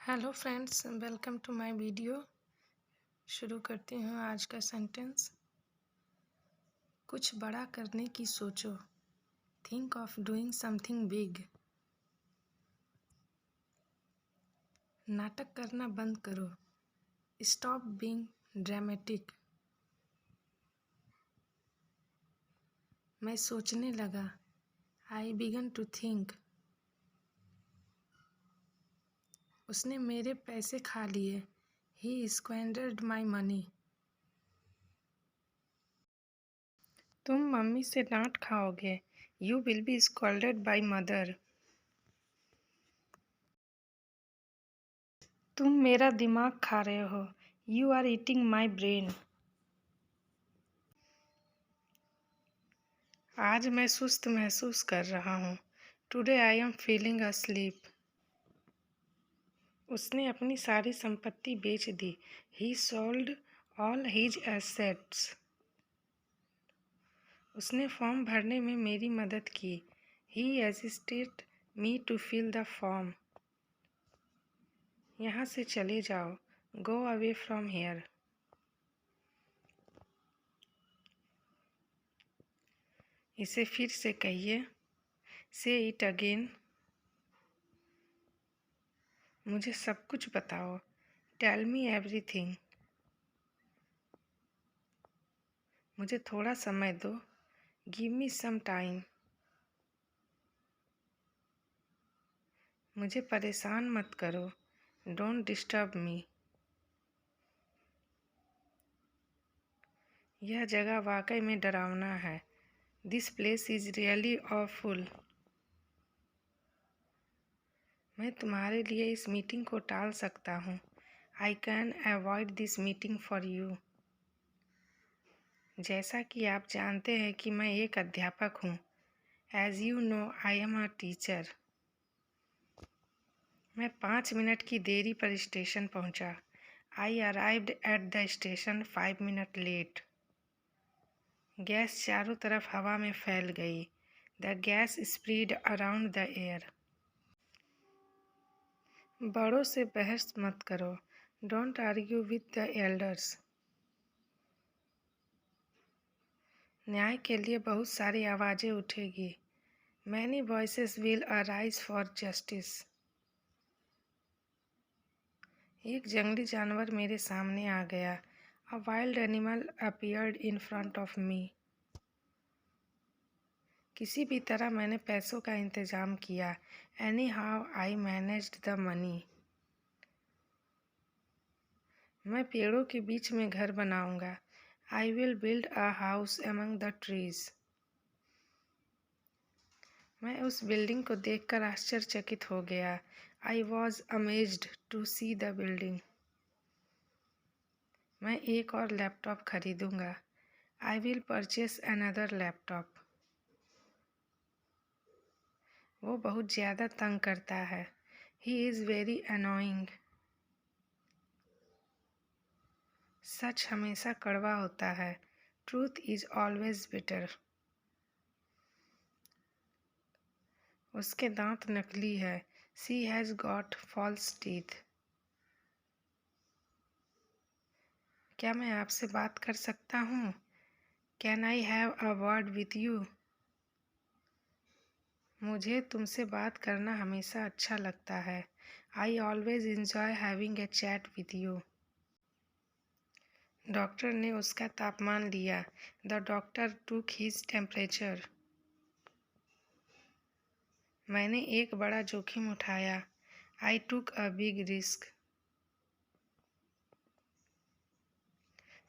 Hello friends, welcome to my video. शुरू करती हूँ आज का सेंटेंस। कुछ बड़ा करने की सोचो। Think of doing something big. नाटक करना बंद करो। Stop being dramatic. मैं सोचने लगा। आई बिगन टू थिंक। उसने मेरे पैसे खा लिए। ही स्क्वैंडर्ड माई मनी। तुम मम्मी से डांट खाओगे। You will be scolded by mother. तुम मेरा दिमाग खा रहे हो। You are eating my brain. आज मैं सुस्त महसूस कर रहा हूँ। Today I am feeling asleep. उसने अपनी सारी संपत्ति बेच दी। He sold all his assets. उसने फॉर्म भरने में मेरी मदद की। He assisted me to fill the form. यहाँ से चले जाओ। Go away from here. इसे फिर से कहिए। से इट अगेन। मुझे सब कुछ बताओ। Tell me everything. मुझे थोड़ा समय दो। Give me some time. मुझे परेशान मत करो। Don't disturb me. यह जगह वाकई में डरावना है। This place is really awful. मैं तुम्हारे लिए इस मीटिंग को टाल सकता हूँ। I can avoid this meeting for you. जैसा कि आप जानते हैं कि मैं एक अध्यापक हूँ। As you know I am a teacher. मैं 5 मिनट की देरी पर स्टेशन पहुँचा। I arrived at the station 5 minute late. Gas चारों तरफ हवा में फैल गई। The gas spread around the air. बड़ों से बहस मत करो। Don't argue with the elders. न्याय के लिए बहुत सारी आवाज़ें उठेगी। Many voices will arise for justice. एक जंगली जानवर मेरे सामने आ गया। अ wild animal appeared in front of me. किसी भी तरह मैंने पैसों का इंतजाम किया। Anyhow I managed the money. मैं पेड़ों के बीच में घर बनाऊंगा। I will build a house among the trees. मैं उस बिल्डिंग को देखकर आश्चर्यचकित हो गया। I was amazed to see the building. मैं एक और लैपटॉप खरीदूंगा। I will purchase another laptop. वो बहुत ज़्यादा तंग करता है। He is very annoying. सच हमेशा कड़वा होता है। Truth is always bitter. उसके दांत नकली है। She has got false teeth. क्या मैं आपसे बात कर सकता हूँ? Can I have a word with you? मुझे तुमसे बात करना हमेशा अच्छा लगता है। I always enjoy having a chat with you. Doctor ने उसका तापमान लिया। The doctor took his temperature. मैंने एक बड़ा जोखिम उठाया। आई टूक अ बिग रिस्क।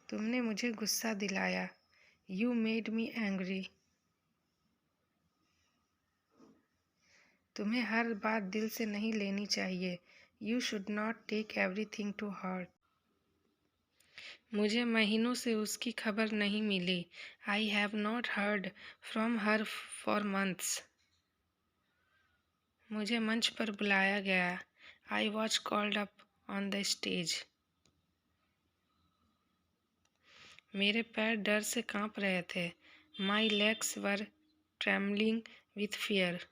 तुमने मुझे गुस्सा दिलाया। You made me angry. तुम्हें हर बात दिल से नहीं लेनी चाहिए। You should not take everything to heart. मुझे महीनों से उसकी खबर नहीं मिली। I have not heard from her for months. मुझे मंच पर बुलाया गया। I was called up on the stage. मेरे पैर डर से कांप रहे थे। My legs were trembling with fear.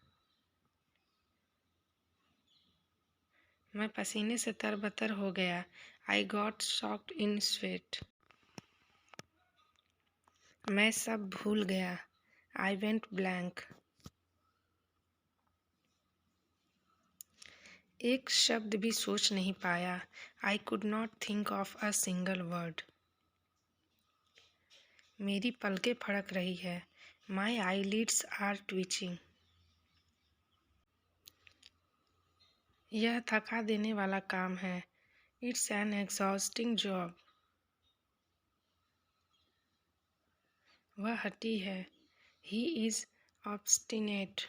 मैं पसीने से तरबतर हो गया। I got socked in sweat. मैं सब भूल गया। I went blank. एक शब्द भी सोच नहीं पाया। I could not think of a single word. मेरी पलकें फड़क रही है। माई आईलिड्स आर ट्विचिंग। यह थका देने वाला काम है। It's an exhausting job. वह हठी है। He is obstinate.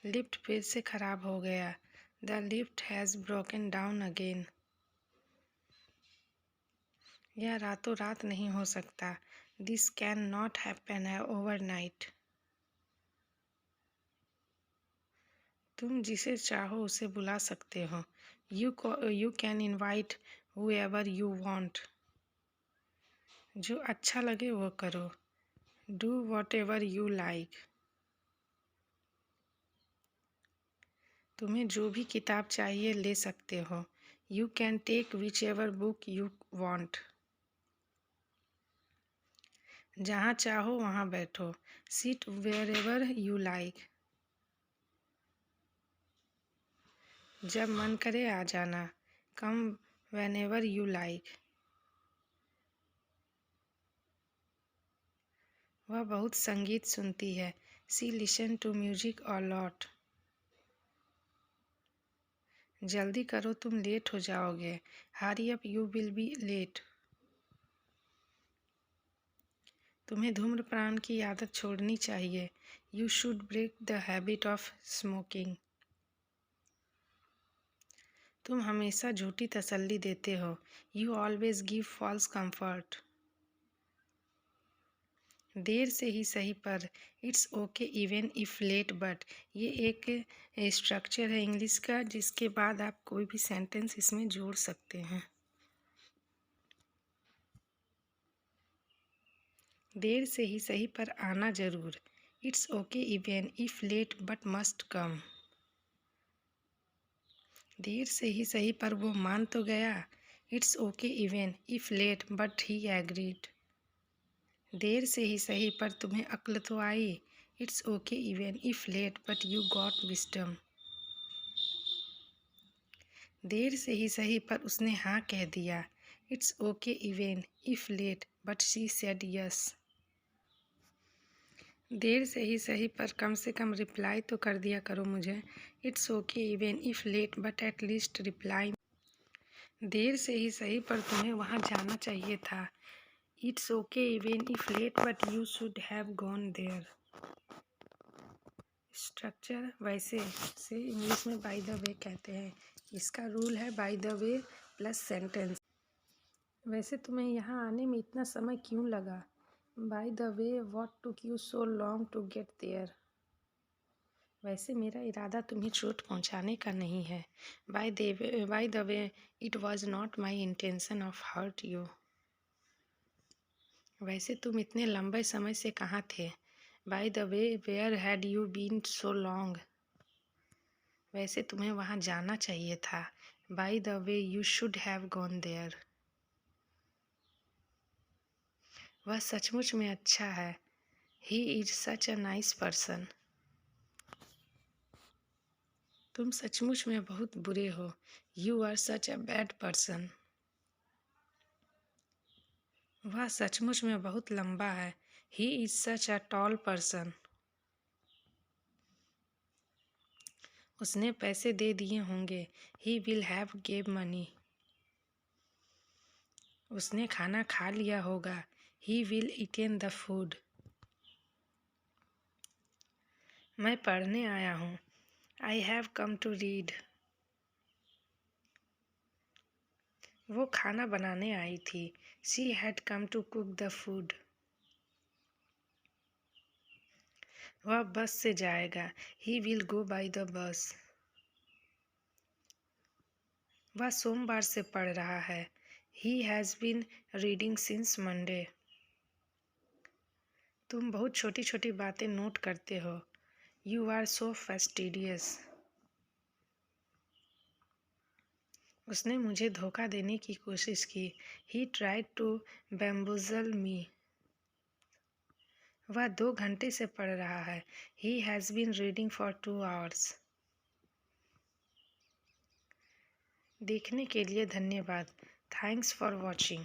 लिफ्ट फिर से खराब हो गया। The lift has broken down again. यह रातों रात नहीं हो सकता। This can not happen overnight. तुम जिसे चाहो उसे बुला सकते हो। You can invite whoever you want. जो अच्छा लगे वो करो। Do what ever you like. तुम्हें जो भी किताब चाहिए ले सकते हो। You can take which ever book you want. जहाँ चाहो वहाँ बैठो। Sit where ever you like. जब मन करे आ जाना। Come whenever you like. वह बहुत संगीत सुनती है। She listen to music a lot. जल्दी करो तुम लेट हो जाओगे। Hurry up you will be late. तुम्हें धूम्रपान की आदत छोड़नी चाहिए। You should break the habit of smoking. तुम हमेशा झूठी तसल्ली देते हो। You always give false comfort. देर से ही सही पर it's okay even if late but. ये एक स्ट्रक्चर है इंग्लिश का जिसके बाद आप कोई भी सेंटेंस इसमें जोड़ सकते हैं। देर से ही सही पर आना जरूर। It's okay even if late but must come. देर से ही सही पर वो मान तो गया। It's okay even if late but he agreed. देर से ही सही पर तुम्हें अक्ल तो आई। It's okay even if late but you got wisdom. देर से ही सही पर उसने हाँ कह दिया। It's okay even if late but she said yes. देर से ही सही पर कम से कम रिप्लाई तो कर दिया करो मुझे। It's okay even if late but at least reply. देर से ही सही पर तुम्हें वहाँ जाना चाहिए था। It's okay even if late but you should have gone there. Structure वैसे से इंग्लिश में बाय द वे कहते हैं। इसका रूल है by the way plus sentence. वैसे तुम्हें यहाँ आने में इतना समय क्यों लगा। By the way what took you so long to get there. वैसे मेरा इरादा तुम्हें चोट पहुँचाने का नहीं है। By the way it was not my intention of hurt you. वैसे तुम इतने लंबे समय से कहाँ थे। By the way where had you been so long. वैसे तुम्हें वहाँ जाना चाहिए था। By the way you should have gone there. वह सचमुच में अच्छा है। He is such a nice person. तुम सचमुच में बहुत बुरे हो। You are such a bad person. वह सचमुच में बहुत लंबा है। He is such a tall person. उसने पैसे दे दिए होंगे। He will have gave money. उसने खाना खा लिया होगा। He will eaten the food. मैं पढ़ने आया हूँ। I have come to read. वो खाना बनाने आई थी। She had come to cook the food. वह बस से जाएगा। He will go by the bus. वह सोमवार से पढ़ रहा है। He has been reading since Monday. तुम बहुत छोटी छोटी बातें नोट करते हो। You are so fastidious. उसने मुझे धोखा देने की कोशिश की। He tried to bamboozle me. वह 2 घंटे से पढ़ रहा है। He has been reading for 2 hours. देखने के लिए धन्यवाद। Thanks for watching.